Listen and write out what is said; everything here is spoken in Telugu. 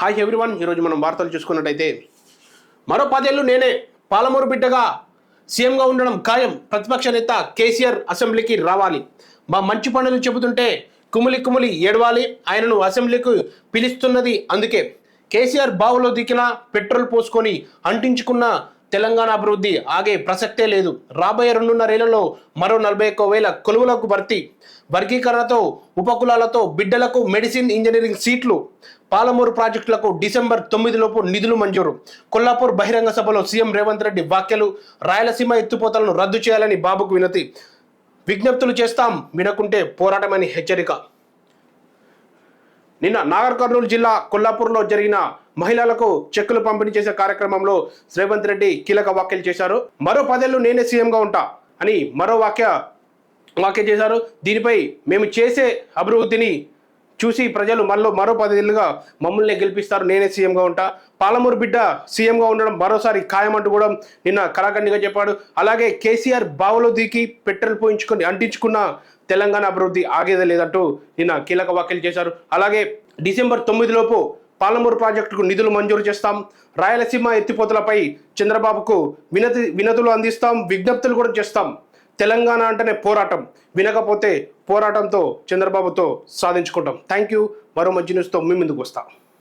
హాయ్ ఎవ్రీవన్, ఈరోజు మనం వార్తలు చూసుకున్నట్టయితే మరో 10 ఏళ్ళు నేనే పాలమూరు బిడ్డగా సీఎంగా ఉండడం ఖాయం. ప్రతిపక్ష నేత కేసీఆర్ అసెంబ్లీకి రావాలి. మా మంచి పనులు చెబుతుంటే కుమిలి కుమిలి ఏడవాలి. ఆయనను అసెంబ్లీకి పిలుస్తున్నది అందుకే. కేసీఆర్ బావులో దిగిన పెట్రోల్ పోసుకొని అంటించుకున్న తెలంగాణ అభివృద్ధి ఆగే ప్రసక్తే లేదు. రాబోయే 2.5 ఏళ్లలో మరో 41,000 కొలువులకు భర్తీ. వర్గీకరణతో ఉపకులాలతో బిడ్డలకు మెడిసిన్, ఇంజనీరింగ్ సీట్లు. పాలమూరు ప్రాజెక్టులకు డిసెంబర్ 9 లోపు నిధులు మంజూరు. కొల్లాపూర్ బహిరంగ సభలో సీఎం రేవంత్ రెడ్డి వ్యాఖ్యలు. రాయలసీమ ఎత్తిపోతలను రద్దు చేయాలని బాబుకు వినతి. విజ్ఞప్తులు చేస్తాం, వినకుంటే పోరాటమని హెచ్చరిక. నిన్న నాగర్ కర్నూలు జిల్లా కొల్లాపూర్లో జరిగిన మహిళలకు చెక్కులు పంపిణీ చేసే కార్యక్రమంలో రేవంత్ రెడ్డి కీలక వ్యాఖ్యలు చేశారు. మరో 10 ఏళ్ళు నేనే సీఎంగా ఉంటా అని మరో వ్యాఖ్య చేశారు. దీనిపై మేము చేసే అభివృద్ధిని చూసి ప్రజలు మరో 10 ఏళ్ళుగా మమ్మల్ని గెలిపిస్తారు, నేనే సీఎంగా ఉంటా. పాలమూరు బిడ్డ సీఎంగా ఉండడం మరోసారి ఖాయమంటూ కూడా నిన్న కరాఖండిగా చెప్పాడు. అలాగే కేసీఆర్ బావులో దిగి పెట్రోల్ పోయించుకొని అంటించుకున్న తెలంగాణ అభివృద్ధి ఆగేదే లేదంటూ నిన్న కీలక వ్యాఖ్యలు చేశారు. అలాగే డిసెంబర్ 9 లోపు పాలమూరు ప్రాజెక్టుకు నిధులు మంజూరు చేస్తాం. రాయలసీమ ఎత్తిపోతలపై చంద్రబాబుకు వినతులు అందిస్తాం, విజ్ఞప్తులు కూడా చేస్తాం. తెలంగాణ అంటేనే పోరాటం, వినకపోతే పోరాటంతో చంద్రబాబుతో సాధించుకుంటాం. Thank you. మరో మంచి న్యూస్తో మీ ముందుకు వస్తాం.